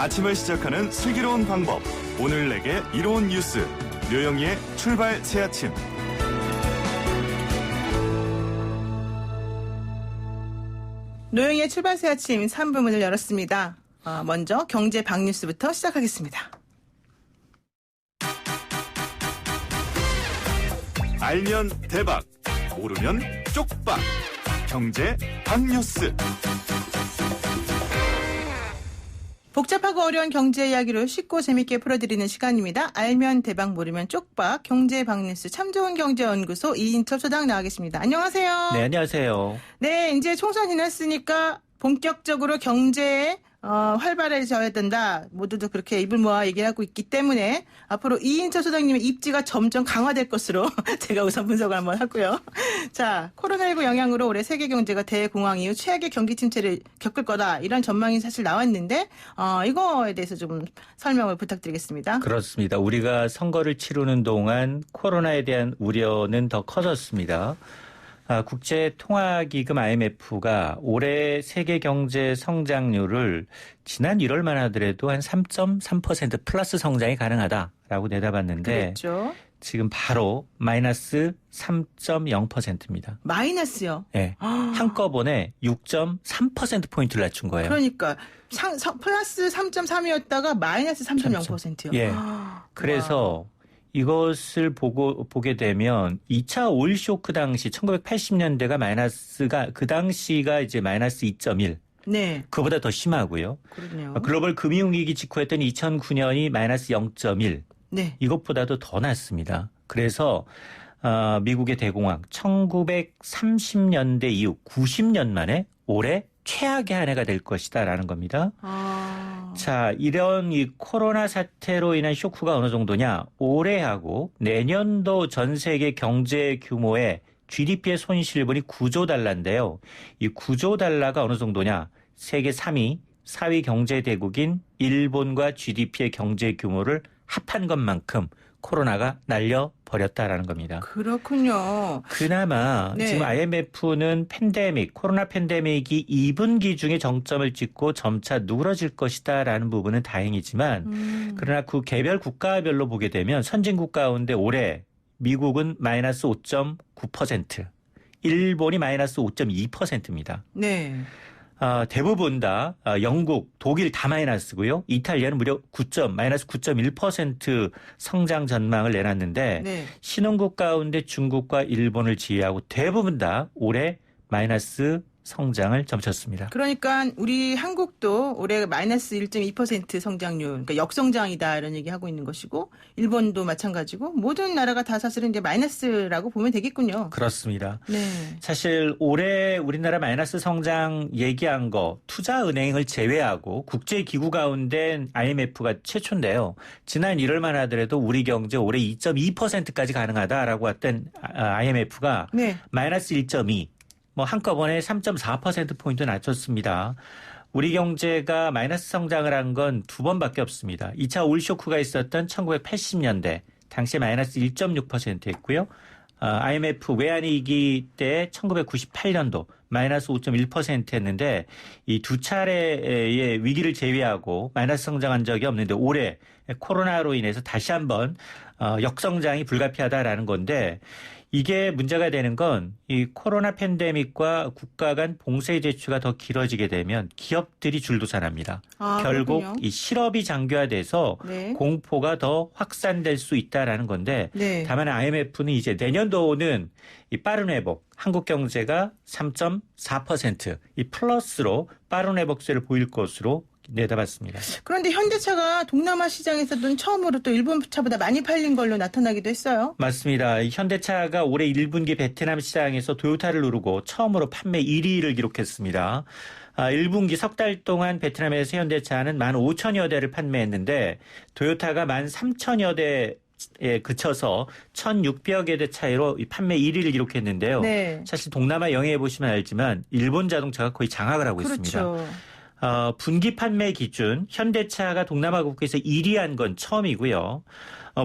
아침을 시작하는 슬기로운 방법. 오늘 내게 이로운 뉴스. 류영희의 출발 새아침. 노영희의 출발 새아침 3부 문을 열었습니다. 먼저 경제 박뉴스부터 시작하겠습니다. 알면 대박, 모르면 쪽박. 경제 박뉴스. 복잡하고 어려운 경제 이야기를 쉽고 재밌게 풀어드리는 시간입니다. 알면 대박, 모르면 쪽박. 경제 박뉴스 참 좋은 경제연구소 이인철 소장 나와 계십니다. 안녕하세요. 네, 안녕하세요. 네, 이제 총선 지났으니까 본격적으로 경제에 활발해져야 된다. 모두도 그렇게 입을 모아 얘기하고 있기 때문에 앞으로 이인철 소장님의 입지가 점점 강화될 것으로 제가 우선 분석을 한번 하고요. 자, 코로나19 영향으로 올해 세계 경제가 대공황 이후 최악의 경기 침체를 겪을 거다. 이런 전망이 사실 나왔는데 이거에 대해서 좀 설명을 부탁드리겠습니다. 그렇습니다. 우리가 선거를 치르는 동안 코로나에 대한 우려는 더 커졌습니다. 국제통화기금 IMF가 올해 세계 경제 성장률을 지난 1월만 하더라도 한 3.3% 플러스 성장이 가능하다라고 내다봤는데 그렇죠. 지금 바로 마이너스 3.0%입니다. 마이너스요? 네. 한꺼번에 6.3%포인트를 낮춘 거예요. 그러니까 플러스 3.3이었다가 마이너스 3.0%요. 예. 그래서 이것을 보게 되면 2차 오일 쇼크 당시 1980년대가 그 당시가 이제 마이너스 2.1. 네. 그보다 더 심하고요. 그렇네요. 글로벌 금융위기 직후였던 2009년이 마이너스 0.1. 네. 이것보다도 더 낮습니다. 그래서 미국의 대공황 1930년대 이후 90년 만에 올해 최악의 한 해가 될 것이다라는 겁니다. 자, 이런 이 코로나 사태로 인한 쇼크가 어느 정도냐? 올해하고 내년도 전 세계 경제 규모의 GDP의 손실분이 9조 달러인데요. 이 9조 달러가 어느 정도냐? 세계 3위, 4위 경제 대국인 일본과 GDP의 경제 규모를 합한 것만큼 코로나가 날려버렸다라는 겁니다. 그렇군요. 그나마 네. 지금 IMF는 코로나 팬데믹이 2분기 중에 정점을 찍고 점차 누그러질 것이다라는 부분은 다행이지만 그러나 그 개별 국가별로 보게 되면 선진국 가운데 올해 미국은 마이너스 5.9%, 일본이 마이너스 5.2%입니다. 네. 대부분 다 영국, 독일 다 마이너스고요. 이탈리아는 무려 마이너스 9.1% 성장 전망을 내놨는데 네. 신흥국 가운데 중국과 일본을 제외하고 대부분 다 올해 마이너스 성장을 점쳤습니다. 그러니까 우리 한국도 올해 마이너스 1.2% 성장률, 그러니까 역성장이다 이런 얘기하고 있는 것이고 일본도 마찬가지고 모든 나라가 다 사실은 이제 마이너스라고 보면 되겠군요. 그렇습니다. 네. 사실 올해 우리나라 마이너스 성장 얘기한 거 투자은행을 제외하고 국제기구 가운데 IMF가 최초인데요. 지난 1월만 하더라도 우리 경제 올해 2.2%까지 가능하다라고 했던 IMF가 네. 마이너스 1.2 한꺼번에 3.4%포인트 낮췄습니다. 우리 경제가 마이너스 성장을 한 건 두 번밖에 없습니다. 2차 오일 쇼크가 있었던 1980년대, 당시에 마이너스 1.6%였고요. IMF 외환위기 때 1998년도 마이너스 5.1%였는데 이 두 차례의 위기를 제외하고 마이너스 성장한 적이 없는데 올해 코로나로 인해서 다시 한번 역성장이 불가피하다라는 건데 이게 문제가 되는 건 이 코로나 팬데믹과 국가 간 봉쇄 제휴가 더 길어지게 되면 기업들이 줄도산합니다. 결국 그렇군요. 이 실업이 장기화돼서 네. 공포가 더 확산될 수 있다라는 건데 네. 다만 IMF는 이제 내년도는 이 빠른 회복, 한국 경제가 3.4% 이 플러스로 빠른 회복세를 보일 것으로 내다봤습니다. 그런데 현대차가 동남아 시장에서는 처음으로 또 일본 차보다 많이 팔린 걸로 나타나기도 했어요. 맞습니다. 현대차가 올해 1분기 베트남 시장에서 토요타를 누르고 처음으로 판매 1위를 기록했습니다. 1분기 석 달 동안 베트남에서 현대차는 15,000여 대를 판매했는데 토요타가 13,000여 대에 그쳐서 1,600여 대 차이로 판매 1위를 기록했는데요. 네. 사실 동남아 영해에 보시면 알지만 일본 자동차가 거의 장악을 하고 그렇죠. 있습니다. 분기 판매 기준 현대차가 동남아국에서 1위한 건 처음이고요.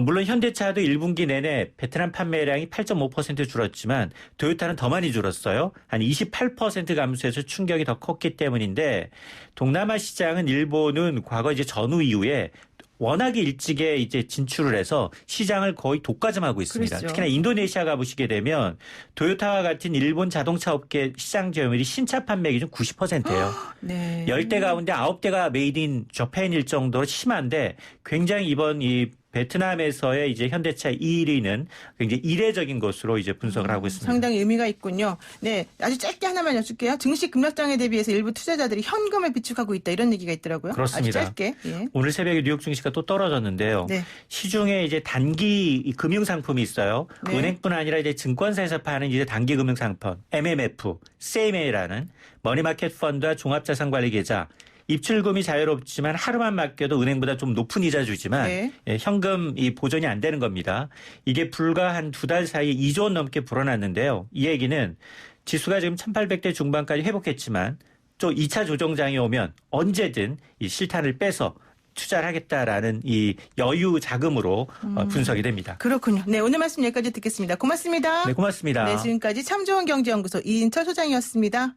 물론 현대차도 1분기 내내 베트남 판매량이 8.5% 줄었지만 토요타는 더 많이 줄었어요. 한 28% 감소해서 충격이 더 컸기 때문인데 동남아 시장은 일본은 과거 이제 전후 이후에 워낙에 일찍에 이제 진출을 해서 시장을 거의 독과점하고 있습니다. 그렇죠. 특히나 인도네시아 가보시게 되면 토요타와 같은 일본 자동차 업계 시장 점유율이 신차 판매 기준 90%예요. 네. 10대 가운데 9대가 메이드 인 저팬일 정도로 심한데 굉장히 이번 이 베트남에서의 이제 현대차 1위는 굉장히 이례적인 것으로 이제 분석을 하고 있습니다. 상당히 의미가 있군요. 네, 아주 짧게 하나만 여쭐게요. 증시 급락장에 대비해서 일부 투자자들이 현금을 비축하고 있다 이런 얘기가 있더라고요. 그렇습니다. 아주 짧게. 예. 오늘 새벽에 뉴욕 증시가 또 떨어졌는데요. 네. 시중에 이제 단기 금융 상품이 있어요. 네. 은행뿐 아니라 이제 증권사에서 파는 이제 단기 금융 상품 MMF, CMA라는 머니마켓 펀드와 종합자산관리 계좌. 입출금이 자유롭지만 하루만 맡겨도 은행보다 좀 높은 이자 주지만 네. 현금 이 보존이 안 되는 겁니다. 이게 불과 한 2달 사이에 2조 원 넘게 불어났는데요. 이 얘기는 지수가 지금 1800대 중반까지 회복했지만 또 2차 조정장이 오면 언제든 이 실탄을 빼서 투자를 하겠다라는 이 여유 자금으로 분석이 됩니다. 그렇군요. 네, 오늘 말씀 여기까지 듣겠습니다. 고맙습니다. 네, 고맙습니다. 네, 지금까지 참 좋은 경제연구소 이인철 소장이었습니다.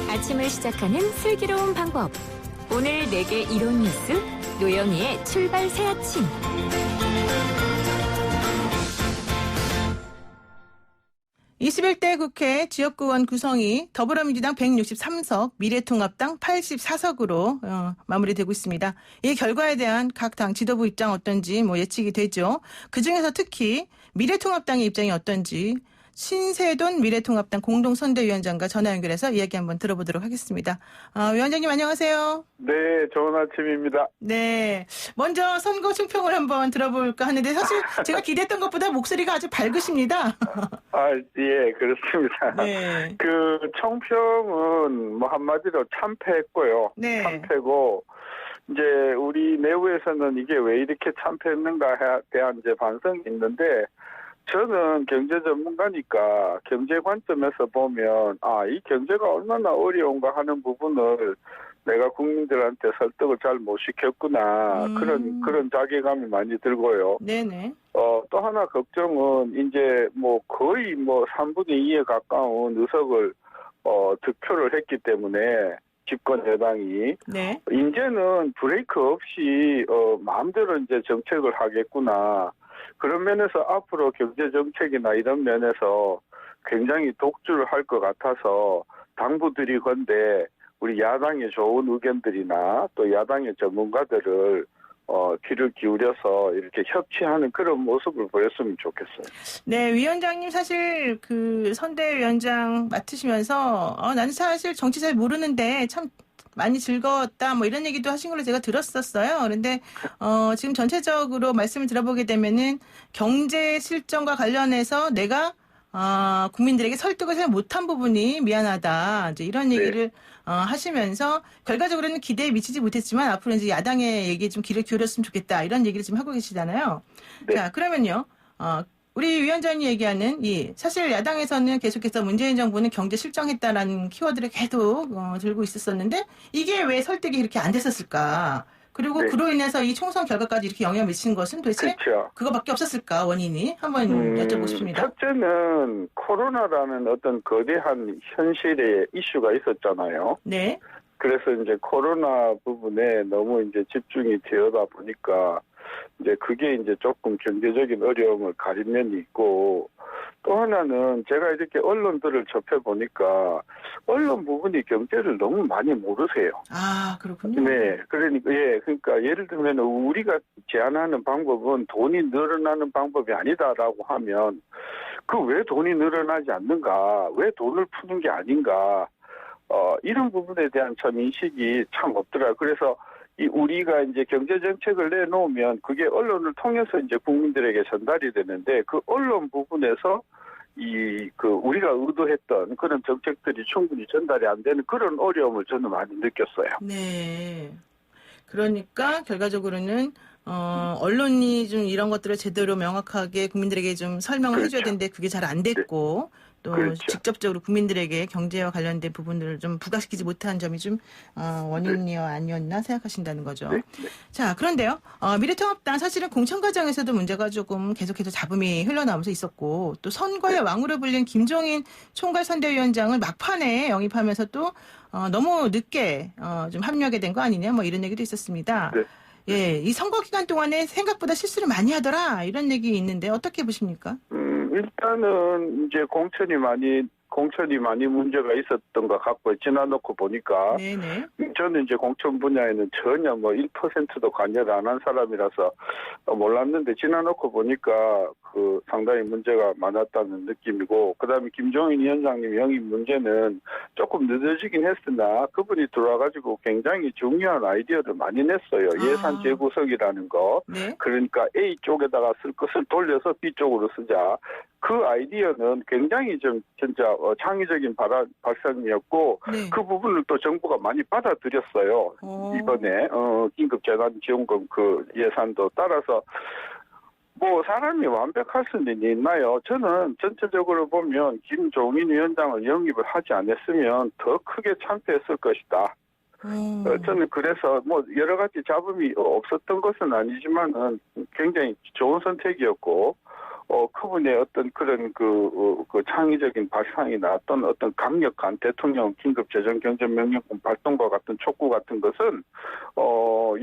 아침을 시작하는 슬기로운 방법. 오늘 내게 이론 뉴스 노영희의 출발 새 아침. (21대) 국회 지역구원 구성이 더불어민주당 163석, 미래통합당 84석으로 마무리되고 있습니다. 이 결과에 대한 각 당 지도부 입장 어떤지 예측이 되죠. 그중에서 특히 미래통합당의 입장이 어떤지 신세돈 미래통합당 공동선대위원장과 전화 연결해서 이야기 한번 들어보도록 하겠습니다. 위원장님 안녕하세요. 네, 좋은 아침입니다. 네, 먼저 선거 총평을 한번 들어볼까 하는데 사실 제가 기대했던 것보다 목소리가 아주 밝으십니다. 예, 그렇습니다. 네. 그 총평은 뭐 한마디로 참패했고요. 네. 참패고 이제 우리 내부에서는 이게 왜 이렇게 참패했는가에 대한 이제 반성이 있는데 저는 경제 전문가니까 경제 관점에서 보면 이 경제가 얼마나 어려운가 하는 부분을 내가 국민들한테 설득을 잘 못 시켰구나 그런 자괴감이 많이 들고요. 네네. 또 하나 걱정은 이제 뭐 거의 3분의 2에 가까운 의석을 득표를 했기 때문에 집권 여당이 네. 이제는 브레이크 없이 마음대로 이제 정책을 하겠구나. 그런 면에서 앞으로 경제 정책이나 이런 면에서 굉장히 독주를 할 것 같아서 당부들이 건데 우리 야당의 좋은 의견들이나 또 야당의 전문가들을 귀를 기울여서 이렇게 협치하는 그런 모습을 보였으면 좋겠어요. 네, 위원장님 사실 그 선대위원장 맡으시면서 나는 사실 정치 잘 모르는데 참 많이 즐거웠다 이런 얘기도 하신 걸로 제가 들었었어요. 그런데 지금 전체적으로 말씀을 들어보게 되면은 경제 실정과 관련해서 내가 국민들에게 설득을 잘 못한 부분이 미안하다. 이제 이런 얘기를 하시면서 결과적으로는 기대에 미치지 못했지만 앞으로 이제 야당의 얘기에 좀 귀를 기울였으면 좋겠다. 이런 얘기를 지금 하고 계시잖아요. 네. 자, 그러면요. 우리 위원장이 얘기하는 사실 야당에서는 계속해서 문재인 정부는 경제 실정했다라는 키워드를 계속 들고 있었었는데 이게 왜 설득이 이렇게 안 됐었을까? 그리고 네. 그로 인해서 이 총선 결과까지 이렇게 영향을 미친 것은 도대체 그렇죠. 그거밖에 없었을까 원인이 한번 여쭤보고 싶습니다. 첫째는 코로나라는 어떤 거대한 현실의 이슈가 있었잖아요. 네. 그래서 이제 코로나 부분에 너무 이제 집중이 되어다 보니까 이제 그게 이제 조금 경제적인 어려움을 가린 면이 있고 또 하나는 제가 이렇게 언론들을 접해보니까 언론 부분이 경제를 너무 많이 모르세요. 그렇군요. 네. 그러니까 예를 들면 우리가 제안하는 방법은 돈이 늘어나는 방법이 아니다라고 하면 그 왜 돈이 늘어나지 않는가? 왜 돈을 푸는 게 아닌가? 이런 부분에 대한 참 인식이 참 없더라. 그래서 우리가 이제 경제 정책을 내놓으면 그게 언론을 통해서 이제 국민들에게 전달이 되는데 그 언론 부분에서 우리가 의도했던 그런 정책들이 충분히 전달이 안 되는 그런 어려움을 저는 많이 느꼈어요. 네. 그러니까 결과적으로는 언론이 좀 이런 것들을 제대로 명확하게 국민들에게 좀 설명을 그렇죠. 해줘야 되는데 그게 잘 안 됐고 또 그렇죠. 직접적으로 국민들에게 경제와 관련된 부분들을 좀 부각시키지 못한 점이 좀 원인이 아니었나 생각하신다는 거죠. 네, 네. 자, 그런데요. 미래통합당 사실은 공천 과정에서도 문제가 조금 계속해서 잡음이 흘러나오면서 있었고 또 선거의 왕으로 불린 김종인 총괄선대위원장을 막판에 영입하면서 또 너무 늦게 좀 합류하게 된 거 아니냐 뭐 이런 얘기도 있었습니다. 네. 예, 이 선거 기간 동안에 생각보다 실수를 많이 하더라 이런 얘기 있는데 어떻게 보십니까? 일단은 이제 공천이 많이 문제가 있었던 것 같고 지나놓고 보니까 네네. 저는 이제 공천 분야에는 전혀 뭐 1%도 관여를 안 한 사람이라서 몰랐는데 지나놓고 보니까 그 상당히 문제가 많았다는 느낌이고 그다음에 김종인 위원장님 영입 문제는 조금 늦어지긴 했으나 그분이 들어와가지고 굉장히 중요한 아이디어를 많이 냈어요. 예산 재구성이라는 거. 네. 그러니까 A 쪽에다가 쓸 것을 돌려서 B 쪽으로 쓰자. 그 아이디어는 굉장히 좀 진짜 창의적인 발상이었고 네. 그 부분을 또 정부가 많이 받아들였어요. 이번에 긴급재난지원금 그 예산도 따라서 뭐 사람이 완벽할 수는 있나요? 저는 전체적으로 보면 김종인 위원장을 영입을 하지 않았으면 더 크게 참패했을 것이다. 저는 그래서 뭐 여러 가지 잡음이 없었던 것은 아니지만은 굉장히 좋은 선택이었고 그분의 어떤 그런 그 창의적인 발상이나 어떤 강력한 대통령 긴급재정경제명령권 발동과 같은 촉구 같은 것은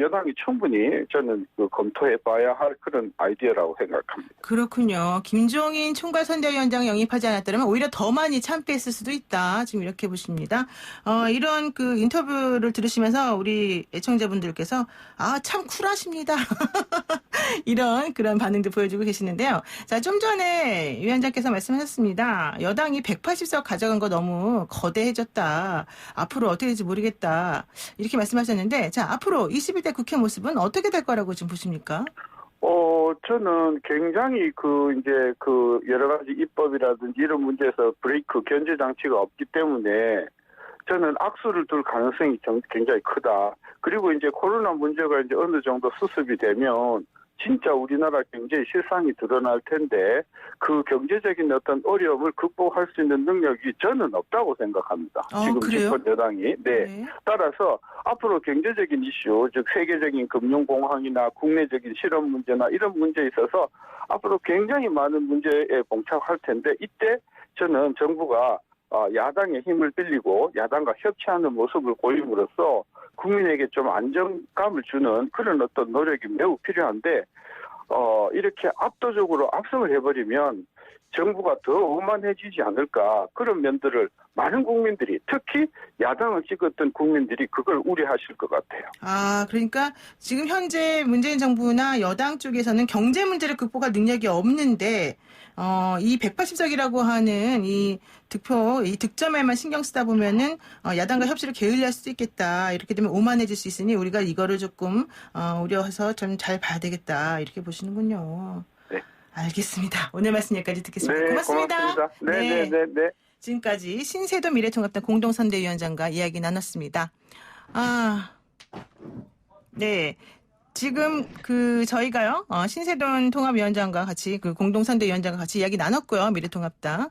여당이 충분히 저는 검토해봐야 할 그런 아이디어라고 생각합니다. 그렇군요. 김종인 총괄선대위원장 영입하지 않았다면 오히려 더 많이 참패했을 수도 있다. 지금 이렇게 보십니다. 이런 그 인터뷰를 들으시면서 우리 애청자분들께서 참 쿨하십니다. 이런 그런 반응도 보여주고 계시는데요. 자, 좀 전에 위원장께서 말씀하셨습니다. 여당이 180석 가져간 거 너무 거대해졌다. 앞으로 어떻게 될지 모르겠다. 이렇게 말씀하셨는데, 자, 앞으로 21대 국회 모습은 어떻게 될 거라고 지금 보십니까? 저는 굉장히 여러 가지 입법이라든지 이런 문제에서 브레이크 견제 장치가 없기 때문에 저는 악수를 둘 가능성이 굉장히 크다. 그리고 이제 코로나 문제가 이제 어느 정도 수습이 되면 진짜 우리나라 경제의 실상이 드러날 텐데 그 경제적인 어떤 어려움을 극복할 수 있는 능력이 저는 없다고 생각합니다. 지금 그래요? 집권 여당이. 네. 따라서 앞으로 경제적인 이슈, 즉 세계적인 금융공황이나 국내적인 실업 문제나 이런 문제에 있어서 앞으로 굉장히 많은 문제에 봉착할 텐데 이때 저는 정부가 야당의 힘을 빌리고 야당과 협치하는 모습을 보임으로써 국민에게 좀 안정감을 주는 그런 어떤 노력이 매우 필요한데 이렇게 압도적으로 압승을 해버리면 정부가 더 오만해지지 않을까 그런 면들을 많은 국민들이 특히 야당을 찍었던 국민들이 그걸 우려하실 것 같아요. 그러니까 지금 현재 문재인 정부나 여당 쪽에서는 경제 문제를 극복할 능력이 없는데 이 180석이라고 하는 이 득점에만 신경 쓰다 보면은 야당과 협치를 게을리할 수도 있겠다. 이렇게 되면 오만해질 수 있으니 우리가 이거를 조금 우려해서 좀 잘 봐야 되겠다. 이렇게 보시는군요. 네. 알겠습니다. 오늘 말씀 여기까지 듣겠습니다. 네, 고맙습니다. 네. 지금까지 신세도 미래통합당 공동선대위원장과 이야기 나눴습니다. 네. 지금 저희가요 신세돈 통합위원장과 같이 공동선대위원장과 같이 이야기 나눴고요. 미래통합당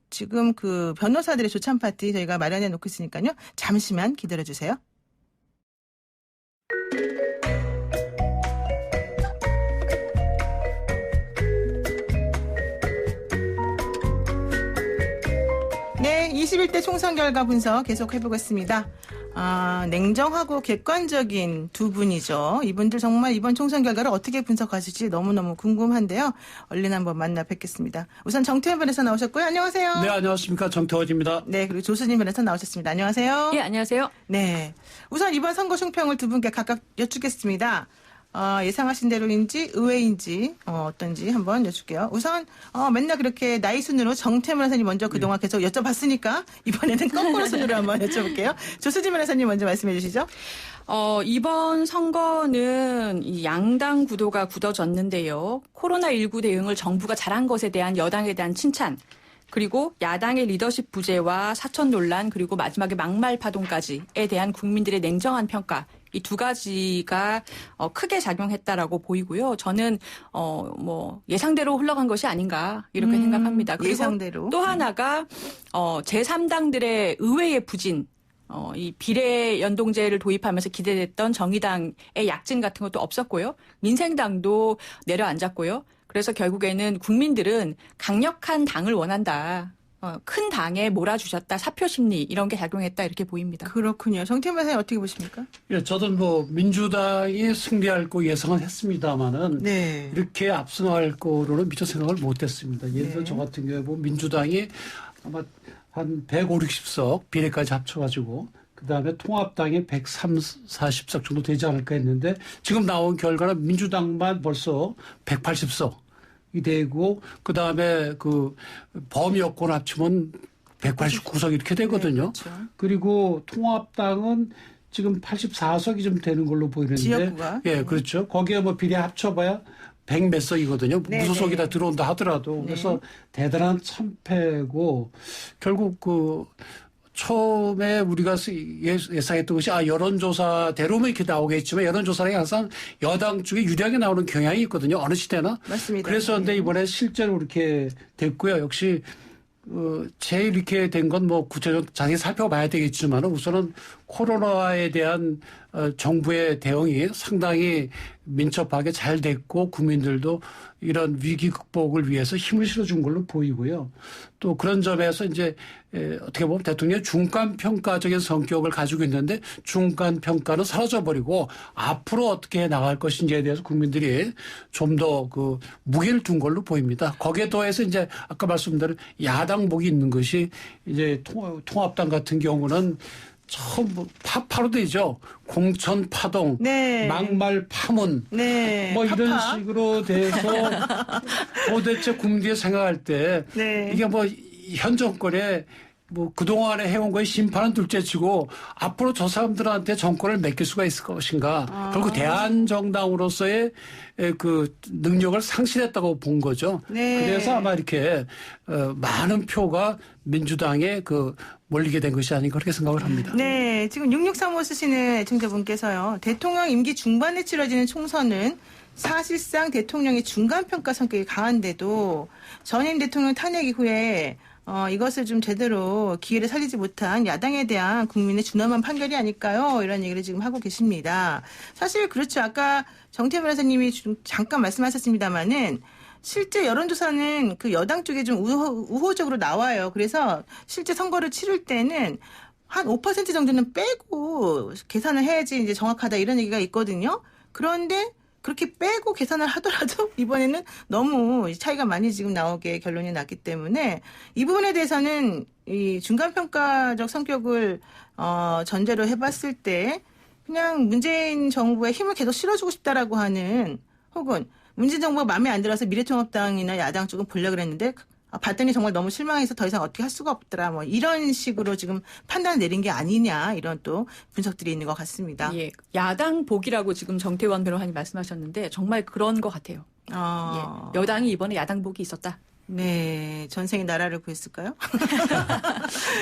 지금 변호사들의 조찬 파티 저희가 마련해 놓고 있으니까요. 잠시만 기다려 주세요. 네, 21대 총선 결과 분석 계속 해보겠습니다. 냉정하고 객관적인 두 분이죠. 이분들 정말 이번 총선 결과를 어떻게 분석하실지 너무너무 궁금한데요. 얼른 한번 만나 뵙겠습니다. 우선 정태원 변호사 나오셨고요. 안녕하세요. 네, 안녕하십니까. 정태원입니다. 네, 그리고 조수진 변호사 나오셨습니다. 안녕하세요. 예, 안녕하세요. 네. 우선 이번 선거 총평을 두 분께 각각 여쭙겠습니다. 예상하신 대로인지 의외인지 어떤지 한번 여쭐게요. 우선 맨날 그렇게 나이 순으로 정태문 변호사님 먼저 그동안 계속 여쭤봤으니까 이번에는 거꾸로 순으로 한번 여쭤볼게요. 조수진 변호사님 먼저 말씀해 주시죠. 이번 선거는 이 양당 구도가 굳어졌는데요. 코로나19 대응을 정부가 잘한 것에 대한 여당에 대한 칭찬, 그리고 야당의 리더십 부재와 사천 논란, 그리고 마지막에 막말 파동까지에 대한 국민들의 냉정한 평가, 이 두 가지가 크게 작용했다라고 보이고요. 저는 뭐 예상대로 흘러간 것이 아닌가 이렇게 생각합니다. 그리고 예상대로. 또 하나가 제3당들의 의회의 부진, 이 비례 연동제를 도입하면서 기대됐던 정의당의 약진 같은 것도 없었고요. 민생당도 내려앉았고요. 그래서 결국에는 국민들은 강력한 당을 원한다. 큰 당에 몰아주셨다. 사표 심리 이런 게 작용했다 이렇게 보입니다. 그렇군요. 정태만 선생님 어떻게 보십니까? 예, 저도 뭐 민주당이 승리할 거 예상은 했습니다만은 네. 이렇게 압승할 거로는 미처 생각을 못했습니다. 예를 들어 저 같은 경우에 보면 민주당이 아마 한 150, 60석 비례까지 합쳐가지고 그다음에 통합당이 140석 정도 되지 않을까 했는데 지금 나온 결과는 민주당만 벌써 180석. 이 되고 그다음에 그 범위 여권 합치면 189석 이렇게 되거든요. 네, 그렇죠. 그리고 통합당은 지금 84석이 좀 되는 걸로 보이는데 지역구가. 예, 그렇죠. 거기에 뭐 비례 합쳐봐야 100 몇 석이거든요. 네, 무소속이 네. 다 들어온다 하더라도. 네. 그래서 대단한 참패고 결국 그 처음에 우리가 예상했던 것이 여론조사대로면 이렇게 나오겠지만 여론조사는 항상 여당 쪽에 유리하게 나오는 경향이 있거든요. 어느 시대나. 맞습니다. 그래서 근데 네. 이번에 실제로 이렇게 됐고요. 역시 제일 이렇게 된 건 뭐 구체적으로 자세히 살펴봐야 되겠지만 우선은 코로나에 대한 정부의 대응이 상당히 민첩하게 잘 됐고 국민들도 이런 위기 극복을 위해서 힘을 실어준 걸로 보이고요. 또 그런 점에서 이제 어떻게 보면 대통령이 중간평가적인 성격을 가지고 있는데 중간평가는 사라져버리고 앞으로 어떻게 나갈 것인지에 대해서 국민들이 좀 더 그 무게를 둔 걸로 보입니다. 거기에 더해서 이제 아까 말씀드린 야당복이 있는 것이 이제 통합당 같은 경우는 처음 파파로 되죠. 공천 파동, 네. 막말 파문, 네. 뭐 이런 파파. 식으로 돼서 도대체 국민들이 생각할 때 네. 이게 뭐 현 정권에 뭐 그동안에 해온 거에 심판은 둘째치고 앞으로 저 사람들한테 정권을 맡길 수가 있을 것인가. 결국 대한정당으로서의 그 능력을 상실했다고 본 거죠. 네. 그래서 아마 이렇게 많은 표가 민주당에 그 몰리게 된 것이 아닌가 그렇게 생각을 합니다. 네, 지금 6635 쓰시는 애청자분께서요. 대통령 임기 중반에 치러지는 총선은 사실상 대통령의 중간평가 성격이 강한데도 전임 대통령 탄핵 이후에 이것을 좀 제대로 기회를 살리지 못한 야당에 대한 국민의 준엄한 판결이 아닐까요? 이런 얘기를 지금 하고 계십니다. 사실 그렇죠. 아까 정태만 변호사님이 좀 잠깐 말씀하셨습니다마는 실제 여론조사는 그 여당 쪽에 좀 우호적으로 나와요. 그래서 실제 선거를 치를 때는 한 5% 정도는 빼고 계산을 해야지 이제 정확하다 이런 얘기가 있거든요. 그런데 그렇게 빼고 계산을 하더라도 이번에는 너무 차이가 많이 지금 나오게 결론이 났기 때문에 이 부분에 대해서는 이 중간평가적 성격을 전제로 해봤을 때 그냥 문재인 정부의 힘을 계속 실어주고 싶다라고 하는 혹은 문재인 정부가 마음에 안 들어서 미래통합당이나 야당 쪽은 보려고 그랬는데 봤더니 정말 너무 실망해서 더 이상 어떻게 할 수가 없더라. 뭐 이런 식으로 지금 판단을 내린 게 아니냐 이런 또 분석들이 있는 것 같습니다. 예, 야당 복이라고 지금 정태원 변호사님 말씀하셨는데 정말 그런 것 같아요. 예, 여당이 이번에 야당 복이 있었다. 네, 전생에 나라를 구했을까요?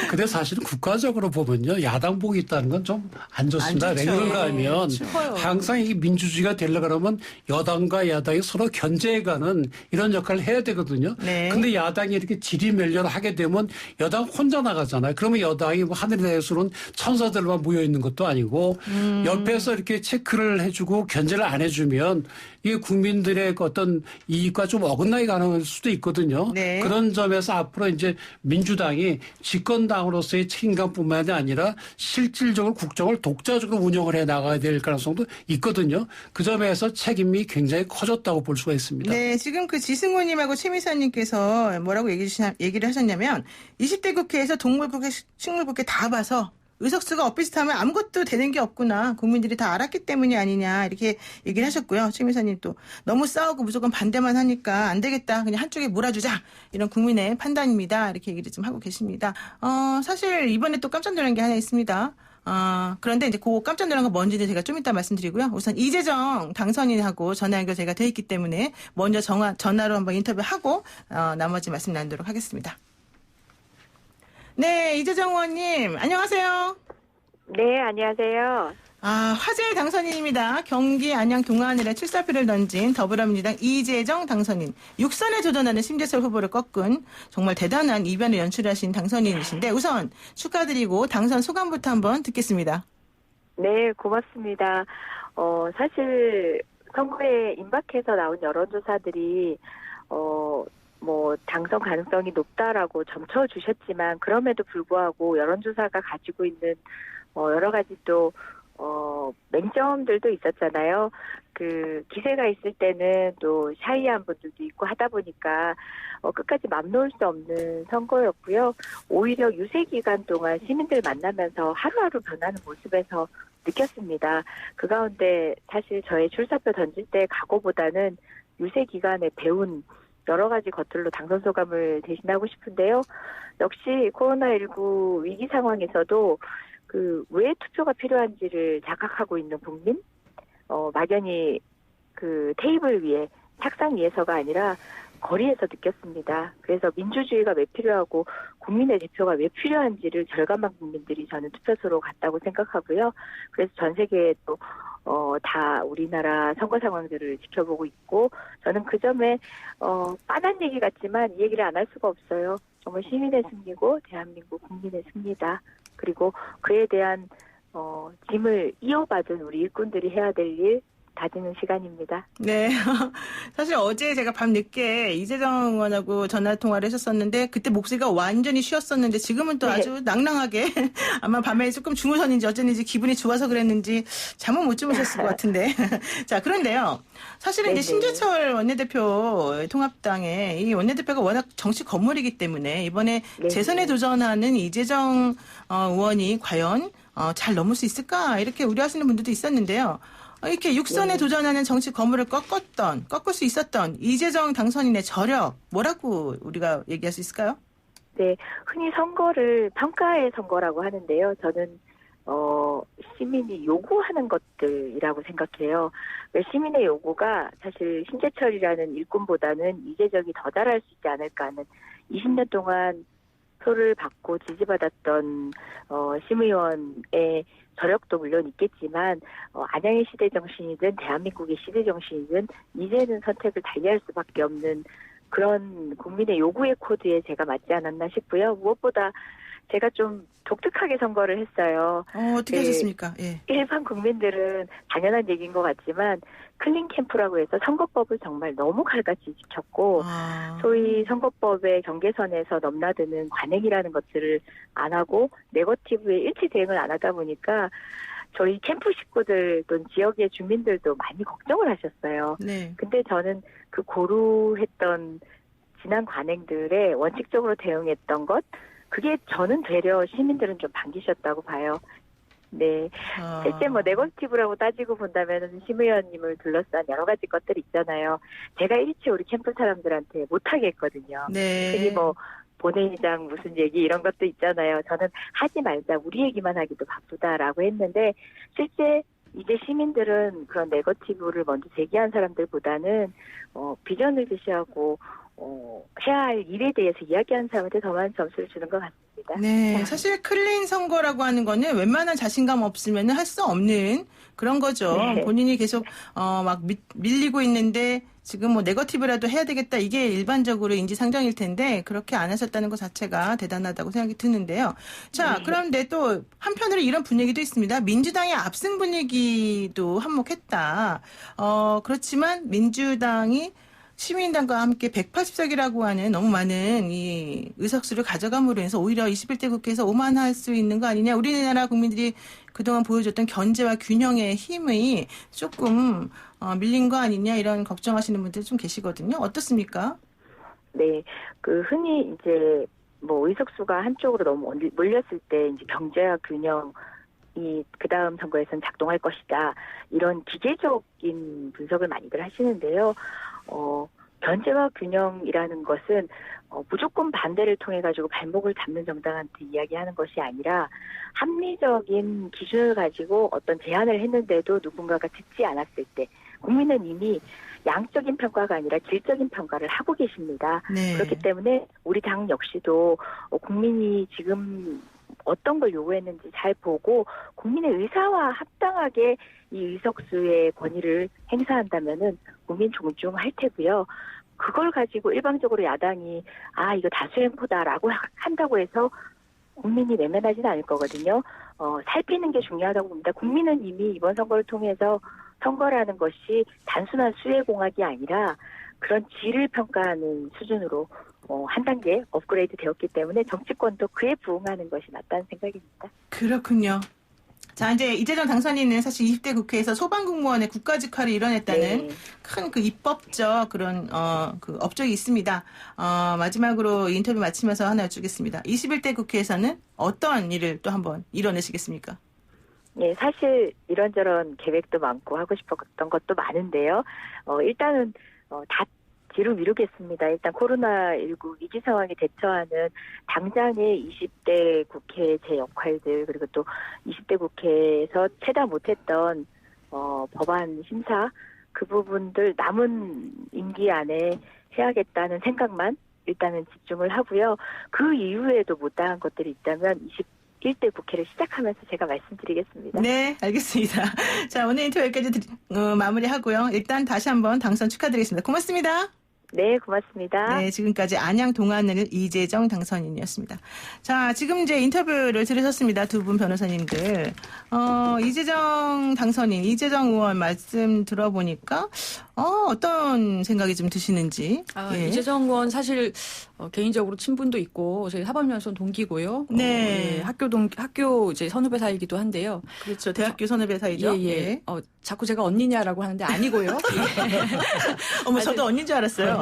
근데 사실은 국가적으로 보면요. 야당복이 있다는 건 좀 안 좋습니다. 안 좋죠. 왜 그런가 하면 싶어요. 항상 이 민주주의가 되려고 하면 여당과 야당이 서로 견제해가는 이런 역할을 해야 되거든요. 네. 근데 야당이 이렇게 지리멸렬을 하게 되면 여당 혼자 나가잖아요. 그러면 여당이 뭐 하늘에 대해서는 천사들만 모여있는 것도 아니고 옆에서 이렇게 체크를 해주고 견제를 안 해주면 이게 국민들의 어떤 이익과 좀 어긋나게 가는 수도 있거든요. 네. 그런 점에서 앞으로 이제 민주당이 집권당으로서의 책임감뿐만이 아니라 실질적으로 국정을 독자적으로 운영을 해 나가야 될 가능성도 있거든요. 그 점에서 책임이 굉장히 커졌다고 볼 수가 있습니다. 네, 지금 그 지승호님하고 최미사님께서 뭐라고 얘기를 하셨냐면 20대 국회에서 동물국회, 식물국회 다 봐서 의석수가 엇비슷하면 아무것도 되는 게 없구나. 국민들이 다 알았기 때문이 아니냐. 이렇게 얘기를 하셨고요. 최미사님 또 너무 싸우고 무조건 반대만 하니까 안 되겠다. 그냥 한쪽에 몰아주자. 이런 국민의 판단입니다. 이렇게 얘기를 좀 하고 계십니다. 사실 이번에 또 깜짝 놀란 게 하나 있습니다. 그런데 이제 그 깜짝 놀란 건 뭔지는 제가 좀 이따 말씀드리고요. 우선 이재정 당선인하고 전화 연결 제가 돼 있기 때문에 먼저 전화로 한번 인터뷰하고 나머지 말씀 나누도록 하겠습니다. 네, 이재정 의원님, 안녕하세요. 네, 안녕하세요. 화제의 당선인입니다. 경기 안양 동안을에 출사표를 던진 더불어민주당 이재정 당선인. 6선에 도전하는 심재철 후보를 꺾은 정말 대단한 이변을 연출하신 당선인이신데 우선 축하드리고 당선 소감부터 한번 듣겠습니다. 네, 고맙습니다. 사실 선거에 임박해서 나온 여론조사들이 당선 가능성이 높다라고 점쳐주셨지만 그럼에도 불구하고 여론조사가 가지고 있는 여러 가지 또 맹점들도 있었잖아요. 그 기세가 있을 때는 또 샤이한 분들도 있고 하다 보니까 끝까지 맘 놓을 수 없는 선거였고요. 오히려 유세 기간 동안 시민들 만나면서 하루하루 변하는 모습에서 느꼈습니다. 그 가운데 사실 저의 출사표 던질 때 각오보다는 유세 기간에 배운 여러 가지 것들로 당선 소감을 대신하고 싶은데요. 역시 코로나19 위기 상황에서도 왜 투표가 필요한지를 자각하고 있는 국민, 막연히 그 테이블 위에, 책상 위에서가 아니라 거리에서 느꼈습니다. 그래서 민주주의가 왜 필요하고 국민의 대표가 왜 필요한지를 절감한 국민들이 저는 투표소로 갔다고 생각하고요. 그래서 전 세계에 또 다 우리나라 선거 상황들을 지켜보고 있고 저는 그 점에 빤한 얘기 같지만 이 얘기를 안 할 수가 없어요. 정말 시민의 승리고 대한민국 국민의 승리다. 그리고 그에 대한 짐을 이어받은 우리 일꾼들이 해야 될 일 다지는 시간입니다. 네. 사실 어제 제가 밤늦게 이재정 의원하고 전화통화를 했었었는데 그때 목소리가 완전히 쉬었었는데 지금은 또 네. 아주 낭낭하게 아마 밤에 조금 주무셨는지 어쩐지 기분이 좋아서 그랬는지 잠은 못 주무셨을 것 같은데. 자, 그런데요. 사실은 이제 네네. 신재철 원내대표 통합당의 이 원내대표가 워낙 정치 건물이기 때문에 이번에 네네. 재선에 도전하는 이재정 의원이 과연 잘 넘을 수 있을까 이렇게 우려하시는 분들도 있었는데요. 이렇게 육선에 도전하는 정치 거물을 꺾을 수 있었던 이재정 당선인의 저력, 뭐라고 우리가 얘기할 수 있을까요? 네, 흔히 선거를 평가의 선거라고 하는데요. 저는 시민이 요구하는 것들이라고 생각해요. 왜 시민의 요구가 사실 신재철이라는 일꾼보다는 이재정이 더 잘할 수 있지 않을까 하는 20년 동안 표를 받고 지지받았던 심의원의 저력도 물론 있겠지만 안양의 시대 정신이든 대한민국의 시대 정신이든 이제는 선택을 달리할 수밖에 없는 그런 국민의 요구의 코드에 제가 맞지 않았나 싶고요. 무엇보다 제가 좀 독특하게 선거를 했어요. 어떻게 네. 하셨습니까? 예. 일반 국민들은 당연한 얘기인 것 같지만 클린 캠프라고 해서 선거법을 정말 너무 칼같이 지켰고 소위 선거법의 경계선에서 넘나드는 관행이라는 것들을 안 하고 네거티브에 일치 대응을 안 하다 보니까 저희 캠프 식구들 또는 지역의 주민들도 많이 걱정을 하셨어요. 네. 근데 저는 그 고루했던 지난 관행들에 원칙적으로 대응했던 것 그게 저는 되려 시민들은 좀 반기셨다고 봐요. 네. 실제 네거티브라고 따지고 본다면 심 의원님을 둘러싼 여러 가지 것들이 있잖아요. 제가 일체 우리 캠프 사람들한테 못하게 했거든요. 네. 흔히 본회의장 무슨 얘기 이런 것도 있잖아요. 저는 하지 말자 우리 얘기만 하기도 바쁘다라고 했는데 실제 이제 시민들은 그런 네거티브를 먼저 제기한 사람들보다는 비전을 제시하고 해야 할 일에 대해서 이야기하는 사람한테 더 많은 점수를 주는 것 같습니다. 네, 사실 클린 선거라고 하는 거는 웬만한 자신감 없으면 할 수 없는 그런 거죠. 네. 본인이 계속 막 밀리고 있는데 지금 네거티브라도 해야 되겠다 이게 일반적으로 인지상정일 텐데 그렇게 안 하셨다는 것 자체가 대단하다고 생각이 드는데요. 자, 그런데 또 한편으로 이런 분위기도 있습니다. 민주당의 압승 분위기도 한몫했다. 그렇지만 민주당이 시민당과 함께 180석이라고 하는 너무 많은 이 의석수를 가져감으로 해서 오히려 21대 국회에서 오만할 수 있는 거 아니냐. 우리나라 국민들이 그동안 보여줬던 견제와 균형의 힘이 조금 밀린 거 아니냐 이런 걱정하시는 분들 좀 계시거든요. 어떻습니까? 네, 흔히 이제 의석수가 한쪽으로 너무 몰렸을 때 이제 경제와 균형이 그 다음 선거에서는 작동할 것이다. 이런 기계적인 분석을 많이들 하시는데요. 견제와 균형이라는 것은 무조건 반대를 통해 가지고 발목을 잡는 정당한테 이야기하는 것이 아니라 합리적인 기준을 가지고 어떤 제안을 했는데도 누군가가 듣지 않았을 때 국민은 이미 양적인 평가가 아니라 질적인 평가를 하고 계십니다. 네. 그렇기 때문에 우리 당 역시도 국민이 지금 어떤 걸 요구했는지 잘 보고 국민의 의사와 합당하게 이 의석수의 권위를 행사한다면은 국민 존중할 테고요. 그걸 가지고 일방적으로 야당이 이거 다수행포다라고 한다고 해서 국민이 외면하지는 않을 거거든요. 살피는 게 중요하다고 봅니다. 국민은 이미 이번 선거를 통해서 선거라는 것이 단순한 수혜공학이 아니라 그런 질을 평가하는 수준으로 한 단계 업그레이드 되었기 때문에 정치권도 그에 부응하는 것이 맞다는 생각입니다. 그렇군요. 자, 이제 이재정 당선인은 사실 20대 국회에서 소방공무원의 국가직화를 이뤄냈다는 큰 그 입법적 그런 그 업적이 있습니다. 마지막으로 인터뷰 마치면서 하나 여쭈겠습니다. 21대 국회에서는 어떤 일을 또 한번 이뤄내시겠습니까? 네, 사실 이런저런 계획도 많고 하고 싶었던 것도 많은데요. 일단은 다 뒤로 미루겠습니다. 일단 코로나19 위기 상황에 대처하는 당장의 20대 국회의 제 역할들 그리고 또 20대 국회에서 채다 못했던 법안 심사 그 부분들 남은 임기 안에 해야겠다는 생각만 일단은 집중을 하고요. 그 이후에도 못다한 것들이 있다면 21대 국회를 시작하면서 제가 말씀드리겠습니다. 네, 알겠습니다. 자, 오늘 인터뷰 여기까지 마무리하고요. 일단 다시 한번 당선 축하드리겠습니다. 고맙습니다. 네, 고맙습니다. 네, 지금까지 안양 동안을 이재정 당선인이었습니다. 자, 지금 이제 인터뷰를 들으셨습니다. 두 분 변호사님들. 이재정 당선인, 이재정 의원 말씀 들어보니까, 어떤 생각이 좀 드시는지. 예. 이재정 의원 사실 개인적으로 친분도 있고 저희 사법연수원 동기고요. 네. 학교 이제 선후배 사이기도 한데요. 그렇죠. 대학교 선후배 사이죠. 예. 자꾸 제가 언니냐라고 하는데 아니고요. 예. 어머, 저도 언니인 줄 알았어요.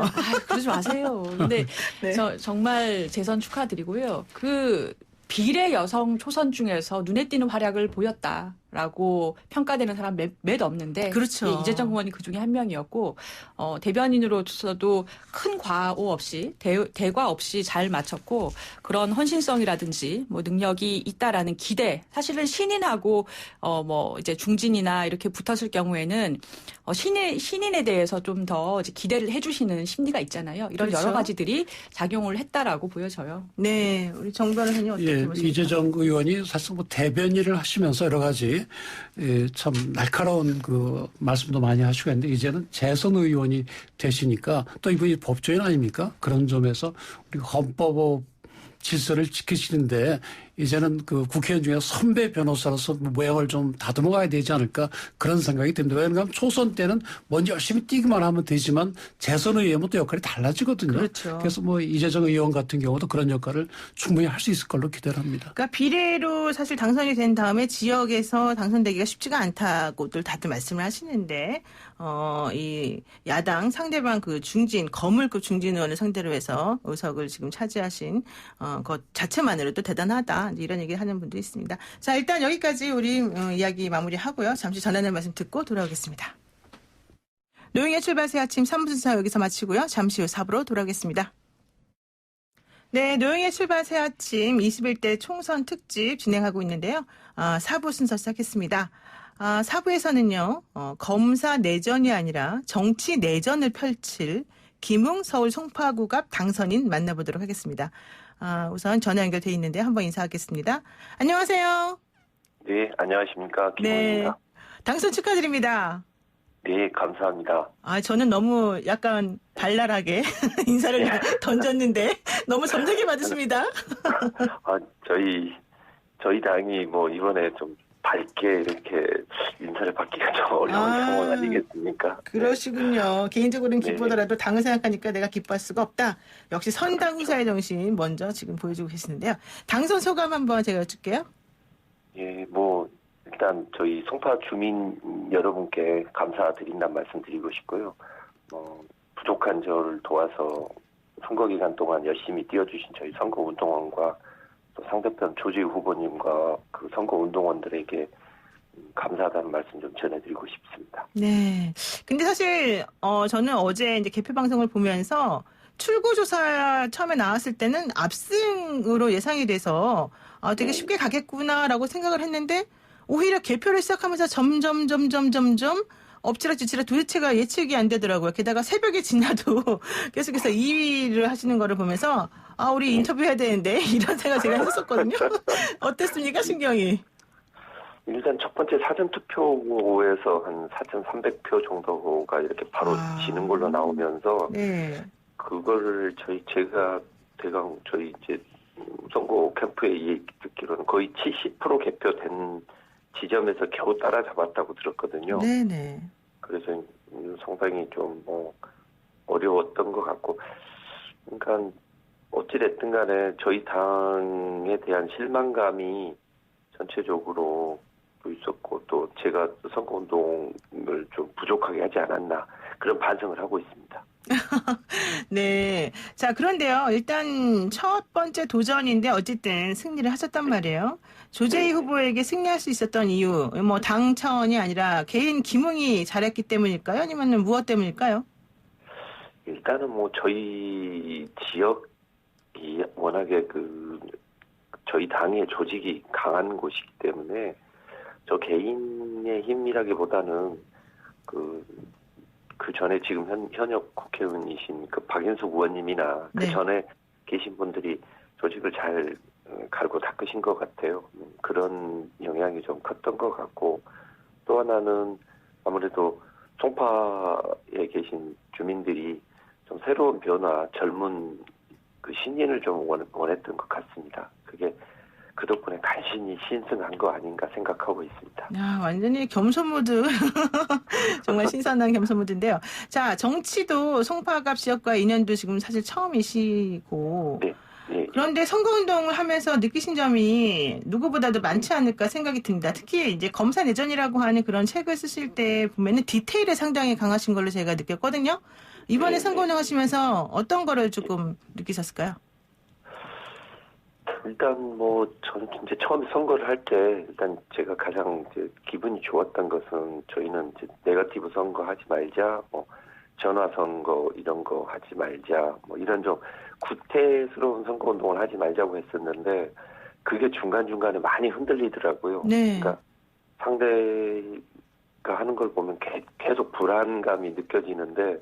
그러지 마세요. 근데 네. 정말 재선 축하드리고요. 그 비례 여성 초선 중에서 눈에 띄는 활약을 보였다라고 평가되는 사람 몇 없는데 그렇죠. 예, 이재정 의원이 그중에 한 명이었고 대변인으로서도 큰 과오 없이 대과 없이 잘 마쳤고 그런 헌신성이라든지 뭐 능력이 있다라는 기대 사실은 신인하고 뭐 이제 중진이나 이렇게 붙었을 경우에는 신인에 대해서 좀 더 기대를 해주시는 심리가 있잖아요. 이런 그렇죠. 여러 가지들이 작용을 했다라고 보여져요. 네, 우리 정 변호사님 어떻게 보십니까? 이재정 의원이 사실 뭐 대변인을 하시면서 여러 가지 참 날카로운 그 말씀도 많이 하시고 했는데 이제는 재선 의원이 되시니까 또 이분이 법조인 아닙니까? 그런 점에서 우리가 헌법 질서를 지키시는데 이제는 그 국회의원 중에 선배 변호사로서 모양을 좀 다듬어 가야 되지 않을까 그런 생각이 듭니다. 왜냐하면 초선 때는 먼저 열심히 뛰기만 하면 되지만 재선 의원은 또 역할이 달라지거든요. 그렇죠. 그래서 뭐 이재정 의원 같은 경우도 그런 역할을 충분히 할 수 있을 걸로 기대를 합니다. 그러니까 비례로 사실 당선이 된 다음에 지역에서 당선되기가 쉽지가 않다고들 다들 말씀을 하시는데 이 야당 상대방 그 중진 거물급 중진 의원을 상대로 해서 의석을 지금 차지하신 것 자체만으로도 대단하다 이런 얘기를 하는 분도 있습니다. 자, 일단 여기까지 우리 이야기 마무리하고요. 잠시 전하는 말씀 듣고 돌아오겠습니다. 노영의 출발 새 아침 3부 순서 여기서 마치고요. 잠시 후 4부로 돌아오겠습니다. 네, 노영의 출발 새 아침 21대 총선 특집 진행하고 있는데요. 4부 순서 시작했습니다. 4부에서는요, 검사 내전이 아니라 정치 내전을 펼칠 김웅 서울 송파구갑 당선인 만나보도록 하겠습니다. 우선 전화 연결돼 있는데 한번 인사하겠습니다. 안녕하세요. 네, 안녕하십니까. 김웅입니다. 네, 당선 축하드립니다. 네, 감사합니다. 저는 너무 약간 발랄하게 인사를 던졌는데 너무 점잖게 받으십니다. 저희 당이 뭐 이번에 좀 밝게 이렇게 인사를 받기가 좀 어려운 상황 아니겠습니까? 그러시군요. 개인적으로는 기쁘더라도 당을 생각하니까 내가 기뻐할 수가 없다. 역시 선당 후사의 정신 먼저 지금 보여주고 계시는데요. 당선 소감 한번 제가 여쭐게요. 예, 뭐 일단 저희 송파 주민 여러분께 감사드린다는 말씀 드리고 싶고요. 부족한 저를 도와서 선거 기간 동안 열심히 뛰어주신 저희 선거운동원과 또 상대편 조지우 후보님과 그 선거운동원들에게 감사하다는 말씀 좀 전해드리고 싶습니다. 네. 근데 사실 저는 어제 이제 개표 방송을 보면서 출구조사 처음에 나왔을 때는 압승으로 예상이 돼서 되게 쉽게 가겠구나라고 생각을 했는데 오히려 개표를 시작하면서 점점 엎치락뒤치락 도대체가 예측이 안 되더라고요. 게다가 새벽에 지나도 계속해서 2위를 하시는 거를 보면서 우리 인터뷰해야 되는데 이런 생각 제가 했었거든요. 어땠습니까, 신경이? 일단 첫 번째 사전투표에서 한 4,300표 정도가 이렇게 바로 지는 걸로 나오면서 네. 그거를 제가 대강 저희 이제 선거 캠프에 얘기 듣기로는 거의 70% 개표된 지점에서 겨우 따라잡았다고 들었거든요. 네네. 그래서 상당히 좀 어려웠던 것 같고, 그러니까 어찌됐든 간에 저희 당에 대한 실망감이 전체적으로 또 있었고, 또 제가 선거운동을 좀 부족하게 하지 않았나 그런 반성을 하고 있습니다. 네. 자, 그런데요. 일단 첫 번째 도전인데 어쨌든 승리를 하셨단 말이에요. 조재희 후보에게 승리할 수 있었던 이유, 뭐 당 차원이 아니라 개인 기능이 잘했기 때문일까요? 아니면 무엇 때문일까요? 일단은 뭐 저희 지역이 워낙에 저희 당의 조직이 강한 곳이기 때문에 저 개인의 힘이라기보다는 그 전에 지금 현역 국회의원이신 박인숙 의원님이나 네. 그 전에 계신 분들이 조직을 잘 갈고 닦으신 것 같아요. 그런 영향이 좀 컸던 것 같고, 또 하나는 아무래도 송파에 계신 주민들이 좀 새로운 변화, 젊은 신인을 좀 원했던 것 같습니다. 그게 그 덕분에 간신히 신승한 거 아닌가 생각하고 있습니다. 야, 완전히 겸손모드. 정말 신선한 겸손모드인데요. 자, 정치도 송파갑 지역과 인연도 지금 사실 처음이시고. 네. 네. 그런데 선거운동을 하면서 느끼신 점이 누구보다도 많지 않을까 생각이 듭니다. 특히 이제 검사 내전이라고 하는 그런 책을 쓰실 때 보면은 디테일에 상당히 강하신 걸로 제가 느꼈거든요. 이번에 선거운동 하시면서 어떤 거를 조금 느끼셨을까요? 일단 저는 이제 처음 선거를 할 때 일단 제가 가장 이제 기분이 좋았던 것은 저희는 이제 네거티브 선거 하지 말자, 전화 선거 이런 거 하지 말자, 이런 좀 구태스러운 선거 운동을 하지 말자고 했었는데 그게 중간중간에 많이 흔들리더라고요. 네. 그러니까 상대가 하는 걸 보면 계속 불안감이 느껴지는데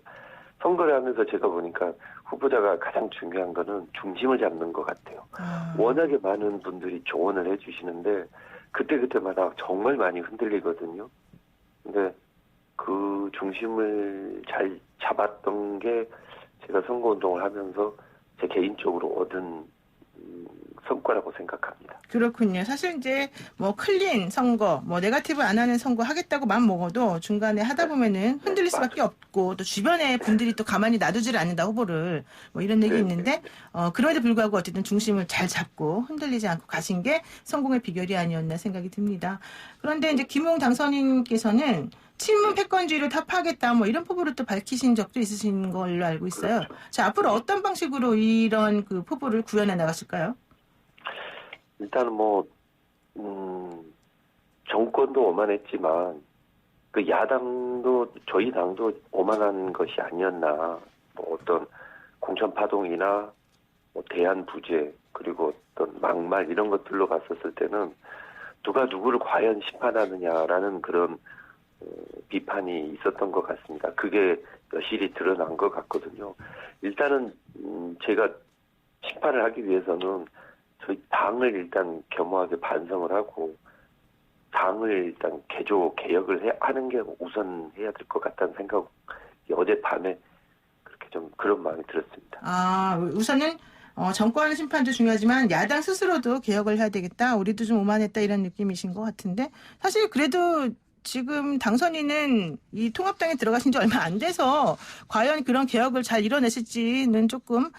선거를 하면서 제가 보니까 후보자가 가장 중요한 거는 중심을 잡는 것 같아요. 워낙에 많은 분들이 조언을 해주시는데 그때마다 정말 많이 흔들리거든요. 근데 그 중심을 잘 잡았던 게 제가 선거운동을 하면서 제 개인적으로 얻은 성과라고 생각합니다. 그렇군요. 사실 이제 클린 선거, 네거티브 안 하는 선거 하겠다고 마음 먹어도 중간에 하다 보면은 흔들릴 수밖에 없고 또 주변에 분들이 또 가만히 놔두질 않는다 후보를 이런 얘기 있는데 그럼에도 불구하고 어쨌든 중심을 잘 잡고 흔들리지 않고 가신 게 성공의 비결이 아니었나 생각이 듭니다. 그런데 이제 김웅 당선인께서는 친문 패권주의를 타파하겠다 이런 포부를 또 밝히신 적도 있으신 걸로 알고 있어요. 그렇죠. 자, 앞으로 어떤 방식으로 이런 포부를 구현해 나가실까요? 일단은 정권도 오만했지만 그 야당도 저희 당도 오만한 것이 아니었나. 어떤 공천 파동이나 대안 부재 그리고 어떤 막말 이런 것들로 봤었을 때는 누가 누구를 과연 심판하느냐라는 그런 비판이 있었던 것 같습니다. 그게 여실히 드러난 것 같거든요. 일단은 제가 심판을 하기 위해서는 저희 당을 일단 겸허하게 반성을 하고 당을 일단 개혁을 하는 게 우선해야 될 것 같다는 생각이 어젯밤에 그렇게 좀 그런 마음이 들었습니다. 우선은 정권 심판도 중요하지만 야당 스스로도 개혁을 해야 되겠다. 우리도 좀 오만했다 이런 느낌이신 것 같은데 사실 그래도 지금 당선인은 이 통합당에 들어가신 지 얼마 안 돼서 과연 그런 개혁을 잘 이뤄내실지는 조금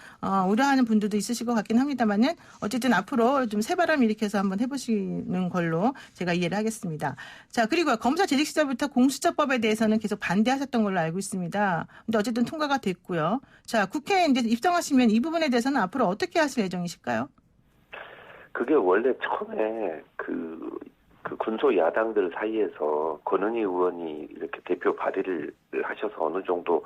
우려하는 분들도 있으실 것 같긴 합니다만은 어쨌든 앞으로 좀 새바람 일으켜서 한번 해보시는 걸로 제가 이해를 하겠습니다. 자, 그리고 검사 재직 시절부터 공수처법에 대해서는 계속 반대하셨던 걸로 알고 있습니다. 근데 어쨌든 통과가 됐고요. 자, 국회에 이제 입성하시면 이 부분에 대해서는 앞으로 어떻게 하실 예정이실까요? 그게 원래 처음에 그 군소 야당들 사이에서 권은희 의원이 이렇게 대표 발의를 하셔서 어느 정도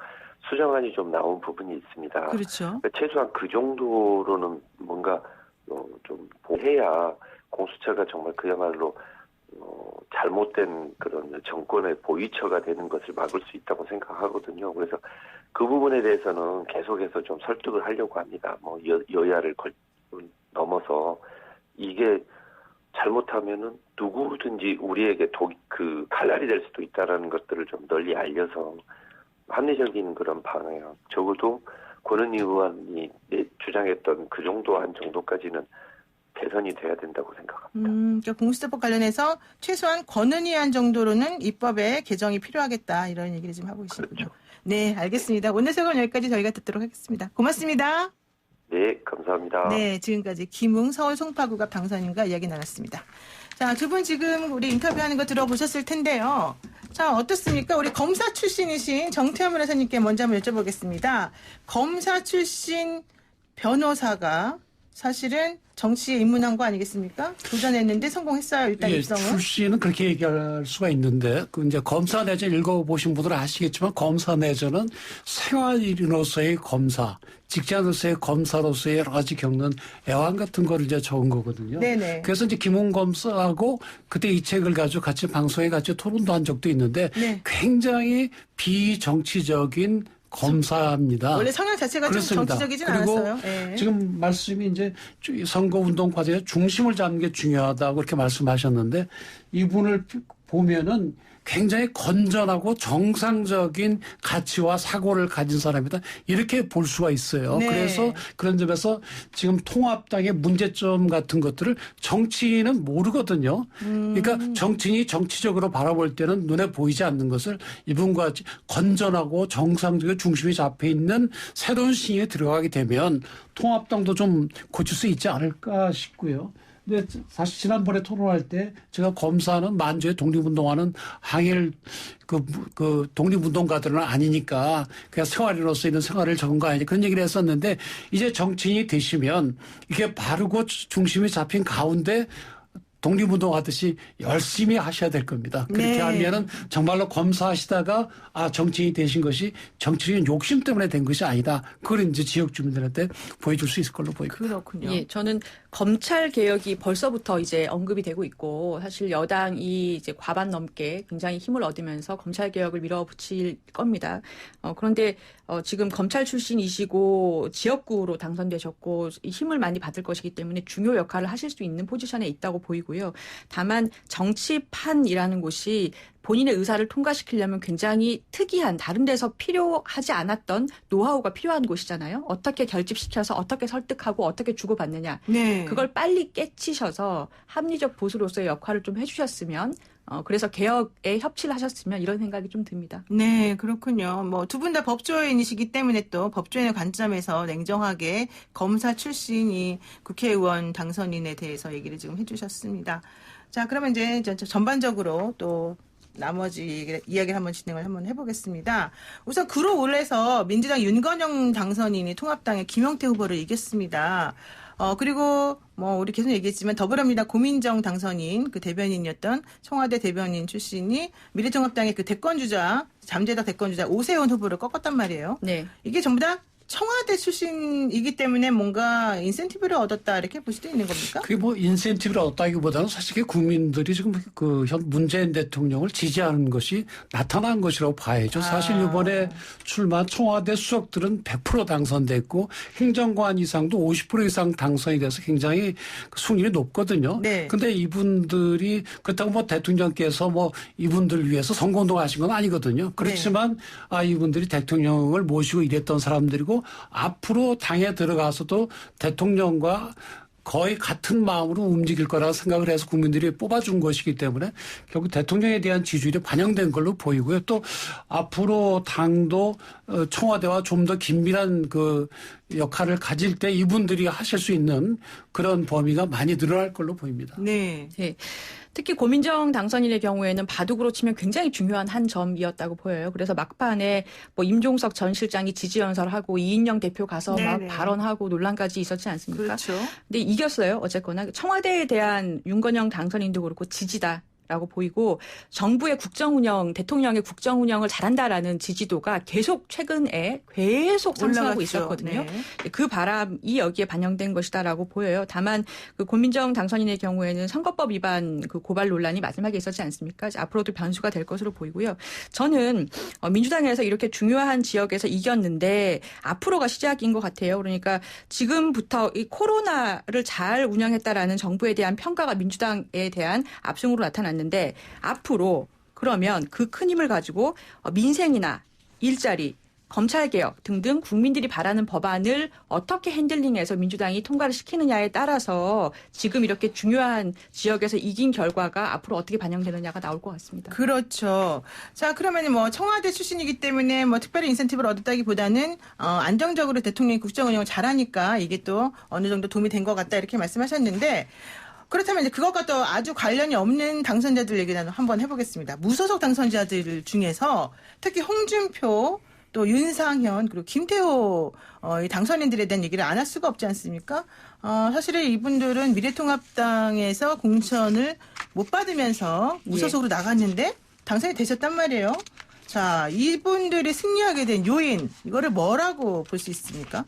수정안이 좀 나온 부분이 있습니다. 그렇죠. 최소한 그 정도로는 뭔가 좀 해야 공수처가 정말 그야말로 잘못된 그런 정권의 보위처가 되는 것을 막을 수 있다고 생각하거든요. 그래서 그 부분에 대해서는 계속해서 좀 설득을 하려고 합니다. 뭐 여야를 넘어서 이게 잘못하면은 누구든지 우리에게 그 칼날이 될 수도 있다라는 것들을 좀 널리 알려서 합리적인 그런 방향, 적어도 권은희 의원이 주장했던 그 정도까지는 개선이 돼야 된다고 생각합니다. 그러니까 공수처법 관련해서 최소한 권은희 안 정도로는 입법에 개정이 필요하겠다 이런 얘기를 지금 하고 계시군요. 그렇죠. 네, 알겠습니다. 오늘 소감 여기까지 저희가 듣도록 하겠습니다. 고맙습니다. 네, 감사합니다. 네, 지금까지 김웅 서울 송파구갑 당선인과 이야기 나눴습니다. 자, 두 분 지금 우리 인터뷰하는 거 들어보셨을 텐데요. 자, 어떻습니까? 우리 검사 출신이신 정태현 변호사님께 먼저 한번 여쭤보겠습니다. 검사 출신 변호사가 사실은 정치에 입문한 거 아니겠습니까? 도전했는데 성공했어요. 일단 입성은. 출신은 그렇게 얘기할 수가 있는데 그 이제 검사 내전 읽어보신 분들은 아시겠지만 검사 내전은 생활인으로서의 검사, 직장으로서의 검사로서의 여러 가지 겪는 애환 같은 거를 이제 적은 거거든요. 네네. 그래서 이제 김웅 검사하고 그때 이 책을 가지고 같이 방송에 같이 토론도 한 적도 있는데 네. 굉장히 비정치적인 검사입니다. 원래 성향 자체가 그렇습니다. 좀 정치적이진 그리고 않았어요. 네. 지금 말씀이 이제 선거운동 과정에 중심을 잡는 게 중요하다고 그렇게 말씀하셨는데 이분을 보면은 굉장히 건전하고 정상적인 가치와 사고를 가진 사람이다. 이렇게 볼 수가 있어요. 네. 그래서 그런 점에서 지금 통합당의 문제점 같은 것들을 정치인은 모르거든요. 그러니까 정치인이 정치적으로 바라볼 때는 눈에 보이지 않는 것을 이분과 건전하고 정상적인 중심이 잡혀 있는 새로운 신에 들어가게 되면 통합당도 좀 고칠 수 있지 않을까 싶고요. 근데 사실 지난번에 토론할 때 제가 검사는 만주에 독립운동하는 항일 그 독립운동가들은 아니니까 그냥 생활인으로서 있는 생활을 적은 거 아니냐 그런 얘기를 했었는데 이제 정치인이 되시면 이게 바르고 중심이 잡힌 가운데 독립운동하듯이 열심히 하셔야 될 겁니다. 그렇게 네. 하면은 정말로 검사하시다가 정치인이 되신 것이 정치적인 욕심 때문에 된 것이 아니다. 그걸 이제 지역 주민들한테 보여줄 수 있을 걸로 보입니다. 그렇군요. 예, 저는 검찰 개혁이 벌써부터 이제 언급이 되고 있고 사실 여당이 이제 과반 넘게 굉장히 힘을 얻으면서 검찰 개혁을 밀어붙일 겁니다. 그런데 지금 검찰 출신이시고 지역구로 당선되셨고 힘을 많이 받을 것이기 때문에 중요 역할을 하실 수 있는 포지션에 있다고 보이고요. 다만 정치판이라는 곳이 본인의 의사를 통과시키려면 굉장히 특이한 다른 데서 필요하지 않았던 노하우가 필요한 곳이잖아요. 어떻게 결집시켜서 어떻게 설득하고 어떻게 주고받느냐. 네. 그걸 빨리 깨치셔서 합리적 보수로서의 역할을 좀 해주셨으면 그래서 개혁에 협치를 하셨으면 이런 생각이 좀 듭니다. 네, 그렇군요. 뭐 두 분 다 법조인이시기 때문에 또 법조인의 관점에서 냉정하게 검사 출신이 국회의원 당선인에 대해서 얘기를 지금 해주셨습니다. 자, 그러면 이제 전반적으로 또 나머지 이야기를 한번 진행을 한번 해보겠습니다. 우선 그로올해서 민주당 윤건영 당선인이 통합당의 김영태 후보를 이겼습니다. 그리고 뭐 우리 계속 얘기했지만 더불어민주당 고민정 당선인 그 대변인이었던 청와대 대변인 출신이 미래통합당의 그 대권주자 잠재적 대권주자 오세훈 후보를 꺾었단 말이에요. 네. 이게 전부 다 청와대 출신이기 때문에 뭔가 인센티브를 얻었다 이렇게 볼 수도 있는 겁니까? 그게 뭐 인센티브를 얻다기보다는 사실 국민들이 지금 그 현 문재인 대통령을 지지하는 것이 나타난 것이라고 봐야죠. 사실 이번에 출마한 청와대 수석들은 100% 당선됐고 행정관 이상도 50% 이상 당선이 돼서 굉장히 승률이 높거든요. 네. 근데 이분들이 그렇다고 뭐 대통령께서 뭐 이분들 위해서 선거운동 하신 건 아니거든요. 그렇지만 이분들이 대통령을 모시고 일했던 사람들이고 앞으로 당에 들어가서도 대통령과 거의 같은 마음으로 움직일 거라고 생각을 해서 국민들이 뽑아준 것이기 때문에 결국 대통령에 대한 지지율이 반영된 걸로 보이고요. 또 앞으로 당도 청와대와 좀 더 긴밀한 그 역할을 가질 때 이분들이 하실 수 있는 그런 범위가 많이 늘어날 걸로 보입니다. 네. 네. 특히 고민정 당선인의 경우에는 바둑으로 치면 굉장히 중요한 한 점이었다고 보여요. 그래서 막판에 뭐 임종석 전 실장이 지지연설을 하고 이인영 대표 가서 막 발언하고 논란까지 있었지 않습니까? 그렇죠. 근데 이겼어요. 어쨌거나 청와대에 대한 윤건영 당선인도 그렇고 지지다. 라고 보이고 정부의 국정운영, 대통령의 국정운영을 잘한다라는 지지도가 계속 최근에 계속 상승하고 올라갔죠. 있었거든요. 네. 그 바람이 여기에 반영된 것이다라고 보여요. 다만 그 고민정 당선인의 경우에는 선거법 위반 그 고발 논란이 마지막에 있었지 않습니까? 앞으로도 변수가 될 것으로 보이고요. 저는 민주당에서 이렇게 중요한 지역에서 이겼는데 앞으로가 시작인 것 같아요. 그러니까 지금부터 이 코로나를 잘 운영했다라는 정부에 대한 평가가 민주당에 대한 압승으로 나타났는데 앞으로 그러면 그 큰 힘을 가지고 민생이나 일자리, 검찰개혁 등등 국민들이 바라는 법안을 어떻게 핸들링해서 민주당이 통과를 시키느냐에 따라서 지금 이렇게 중요한 지역에서 이긴 결과가 앞으로 어떻게 반영되느냐가 나올 것 같습니다. 그렇죠. 자, 그러면 뭐 청와대 출신이기 때문에 뭐 특별히 인센티브를 얻었다기보다는 안정적으로 대통령이 국정 운영을 잘하니까 이게 또 어느 정도 도움이 된 것 같다 이렇게 말씀하셨는데 그렇다면 이제 그것과 또 아주 관련이 없는 당선자들 얘기를 한번 해보겠습니다. 무소속 당선자들 중에서 특히 홍준표 또 윤상현 그리고 김태호 이 당선인들에 대한 얘기를 안 할 수가 없지 않습니까? 사실은 이분들은 미래통합당에서 공천을 못 받으면서 무소속으로 나갔는데 당선이 되셨단 말이에요. 자, 이분들이 승리하게 된 요인 이거를 뭐라고 볼 수 있습니까?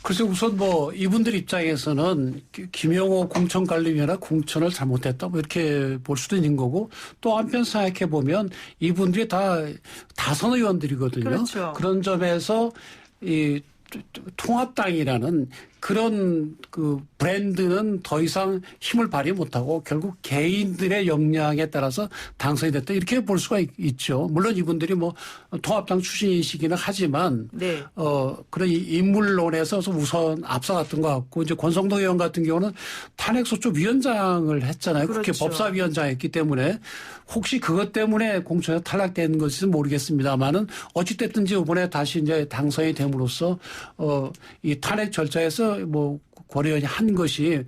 글쎄 우선 뭐 이분들 입장에서는 김영호 공천관리위원회 공천을 잘못했다 뭐 이렇게 볼 수도 있는 거고 또 한편 생각해 보면 이분들이 다 다선 의원들이거든요. 그렇죠. 그런 점에서 이 통합당이라는 그런 그 브랜드는 더 이상 힘을 발휘 못하고 결국 개인들의 역량에 따라서 당선이 됐다 이렇게 볼 수가 있죠. 물론 이분들이 뭐 통합당 출신이시기는 하지만 네. 그런 인물론에서 우선 앞서갔던 것 같고 이제 권성동 의원 같은 경우는 탄핵소추 위원장을 했잖아요. 그렇죠. 국회 법사위원장했기 때문에 혹시 그것 때문에 공천에서 탈락된 것인지는 모르겠습니다만은 어찌됐든지 이번에 다시 이제 당선이 됨으로써 이 탄핵 절차에서 뭐 권의원이 한 것이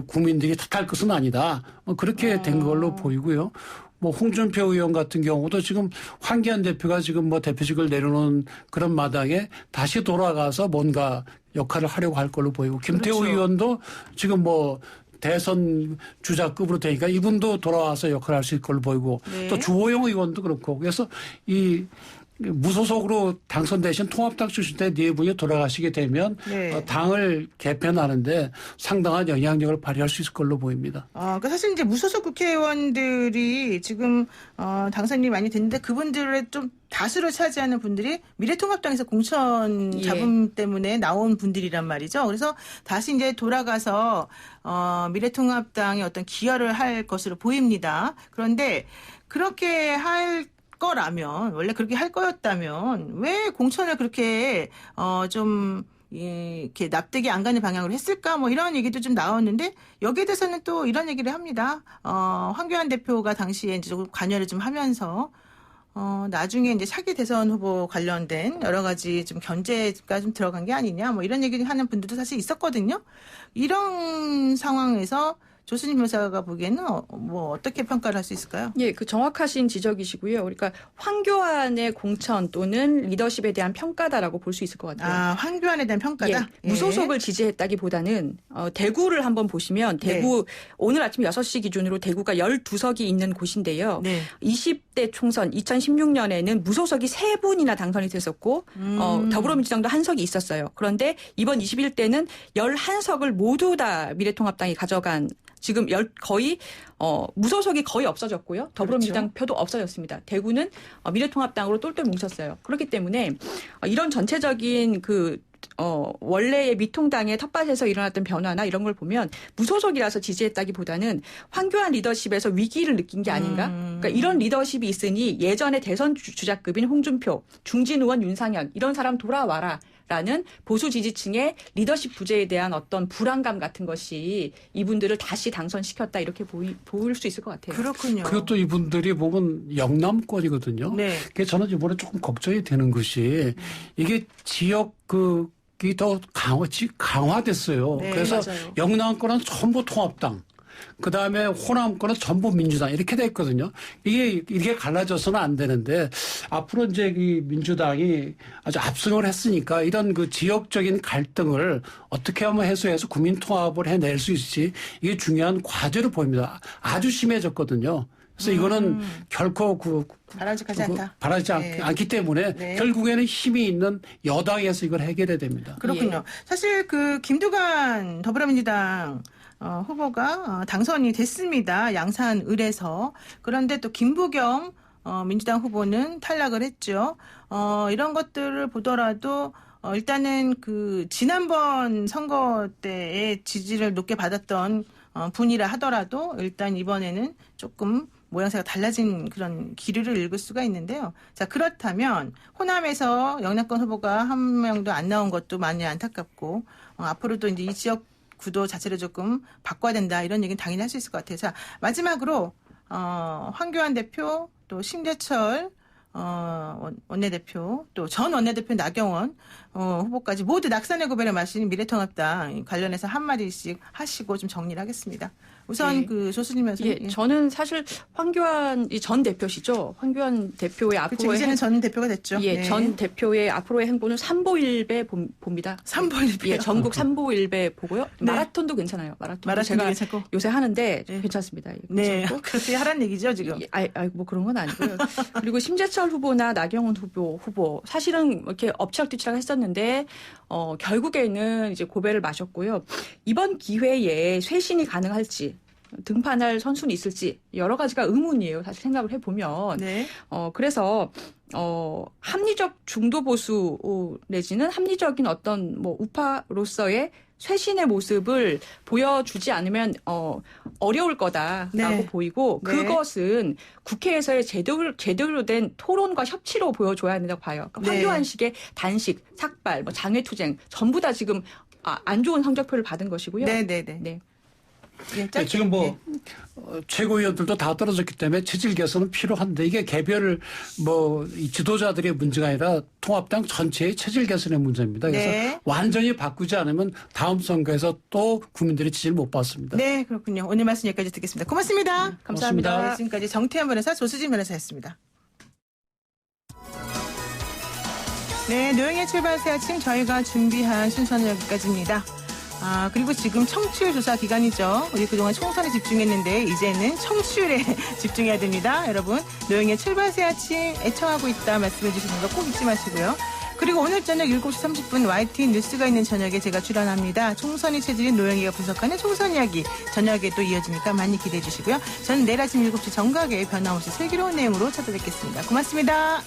국민들이 탓할 것은 아니다. 그렇게 된 걸로 보이고요. 뭐 홍준표 의원 같은 경우도 지금 황교안 대표가 지금 뭐 대표직을 내려놓은 그런 마당에 다시 돌아가서 뭔가 역할을 하려고 할 걸로 보이고 김태호 그렇죠. 의원도 지금 뭐 대선 주자급으로 되니까 이분도 돌아와서 역할을 할 수 있을 걸로 보이고 네. 또 주호영 의원도 그렇고 그래서 이 무소속으로 당선되신 통합당 출신 때 네 분이 돌아가시게 되면 네. 당을 개편하는데 상당한 영향력을 발휘할 수 있을 걸로 보입니다. 그러니까 사실 이제 무소속 국회의원들이 지금 당선이 많이 됐는데 그분들의 좀 다수를 차지하는 분들이 미래통합당에서 공천 잡음 때문에 나온 분들이란 말이죠. 그래서 다시 이제 돌아가서 미래통합당에 어떤 기여를 할 것으로 보입니다. 그런데 그렇게 할 거라면 원래 그렇게 할 거였다면 왜 공천을 그렇게 좀 이렇게 납득이 안 가는 방향으로 했을까 뭐 이런 얘기도 좀 나왔는데 여기에 대해서는 또 이런 얘기를 합니다. 황교안 대표가 당시에 이제 조금 관여를 좀 하면서 나중에 이제 차기 대선 후보 관련된 여러 가지 좀 견제가 좀 들어간 게 아니냐 뭐 이런 얘기를 하는 분들도 사실 있었거든요. 이런 상황에서 조수진 변호사가 보기에는 뭐 어떻게 평가를 할 수 있을까요? 예, 그 정확하신 지적이시고요. 그러니까 황교안의 공천 또는 리더십에 대한 평가다라고 볼 수 있을 것 같아요. 황교안에 대한 평가다? 예, 무소속을 지지했다기보다는 대구를 한번 보시면 대구 오늘 아침 6시 기준으로 대구가 12석이 있는 곳인데요. 네. 20대 총선 2016년에는 무소속이 3분이나 당선이 됐었고 더불어민주당도 1석이 있었어요. 그런데 이번 21대는 11석을 모두 다 미래통합당이 가져간 지금 거의 무소속이 거의 없어졌고요. 더불어민주당 그렇죠. 표도 없어졌습니다. 대구는 미래통합당으로 똘똘 뭉쳤어요. 그렇기 때문에 이런 전체적인 원래의 미통당의 텃밭에서 일어났던 변화나 이런 걸 보면 무소속이라서 지지했다기보다는 황교안 리더십에서 위기를 느낀 게 아닌가? 그러니까 이런 리더십이 있으니 예전에 대선 주자급인 홍준표, 중진 의원 윤상현 이런 사람 돌아와라. 라는 보수 지지층의 리더십 부재에 대한 어떤 불안감 같은 것이 이분들을 다시 당선시켰다 이렇게 보일 수 있을 것 같아요. 그렇군요. 그리고 또 이분들이 보면 영남권이거든요. 네. 그게 저는 이번에 조금 걱정이 되는 것이 이게 지역이 더 강화됐어요. 네, 그래서 맞아요. 영남권은 전부 통합당. 그 다음에 호남권은 전부 민주당 이렇게 돼 있거든요. 이게 갈라져서는 안 되는데 앞으로 이제 이 민주당이 아주 압승을 했으니까 이런 그 지역적인 갈등을 어떻게 하면 해소해서 국민 통합을 해낼 수 있을지 이게 중요한 과제로 보입니다. 아주 심해졌거든요. 그래서 이거는 결코 바람직하지 않다. 바라지 네. 않기 때문에 네. 결국에는 힘이 있는 여당에서 이걸 해결해야 됩니다. 그렇군요. 사실 그 김두관 더불어민주당 후보가 당선이 됐습니다. 양산을에서. 그런데 또 김부겸 민주당 후보는 탈락을 했죠. 이런 것들을 보더라도 일단은 그 지난번 선거 때에 지지를 높게 받았던 분이라 하더라도 일단 이번에는 조금 모양새가 달라진 그런 기류를 읽을 수가 있는데요. 자, 그렇다면 호남에서 영남권 후보가 한 명도 안 나온 것도 많이 안타깝고 앞으로도 이제 이 지역 구도 자체를 조금 바꿔야 된다 이런 얘기는 당연히 할 수 있을 것 같아요. 자, 마지막으로 황교안 대표 또 심재철 원내대표 또 전 원내대표 나경원 후보까지 모두 낙선의 고배를 마신 미래통합당 관련해서 한마디씩 하시고 좀 정리를 하겠습니다. 우선 네. 그 조수진 변호사님. 예, 저는 사실 황교안 전 대표시죠. 황교안 대표의 그렇죠. 앞으로의 이제는 전 대표가 됐죠. 예, 네. 전 대표의 앞으로의 행보는 삼보일배 봅니다. 삼보일배요? 예, 전국 삼보일배 보고요. 네. 마라톤도 괜찮아요. 마라톤도 마라톤도 제가 괜찮고. 요새 하는데 네. 괜찮습니다. 예, 네, 괜찮고. 그렇게 하란 얘기죠 지금. 뭐 그런 건 아니고요. 그리고 심재철 후보나 나경원 후보 사실은 이렇게 엎치락뒤치락 했었는데 결국에는 이제 고배를 마셨고요. 이번 기회에 쇄신이 가능할지 등판할 선수는 있을지 여러 가지가 의문이에요. 사실 생각을 해보면. 네. 그래서 합리적 중도 보수 내지는 합리적인 어떤 뭐 우파로서의 쇄신의 모습을 보여주지 않으면 어려울 거다라고 네. 보이고 네. 그것은 국회에서의 제대로 된 토론과 협치로 보여줘야 된다고 봐요. 그러니까 네. 황교안식의 단식, 삭발, 뭐 장외투쟁 전부 다 지금 안 좋은 성적표를 받은 것이고요. 네네네. 네. 예, 짧게. 지금 뭐 최고위원들도 다 떨어졌기 때문에 체질 개선은 필요한데 이게 개별 이 지도자들의 문제가 아니라 통합당 전체의 체질 개선의 문제입니다. 그래서 네. 완전히 바꾸지 않으면 다음 선거에서 또 국민들이 지지를 못 받습니다. 네, 그렇군요. 오늘 말씀 여기까지 듣겠습니다. 고맙습니다. 감사합니다. 고맙습니다. 네, 지금까지 정태현 변호사, 조수진 변호사였습니다. 네, 노영의 출발새 아침 저희가 준비한 순서는 여기까지입니다. 그리고 지금 청취율 조사 기간이죠. 우리 그동안 총선에 집중했는데 이제는 청취율에 집중해야 됩니다. 여러분, 노영의 출발새 아침 애청하고 있다 말씀해 주시는 거 꼭 잊지 마시고요. 그리고 오늘 저녁 7시 30분 YTN 뉴스가 있는 저녁에 제가 출연합니다. 총선이 체질인 노영이가 분석하는 총선 이야기 저녁에도 이어지니까 많이 기대해 주시고요. 저는 내일 아침 7시 정각에 변함없이 슬기로운 내용으로 찾아뵙겠습니다. 고맙습니다.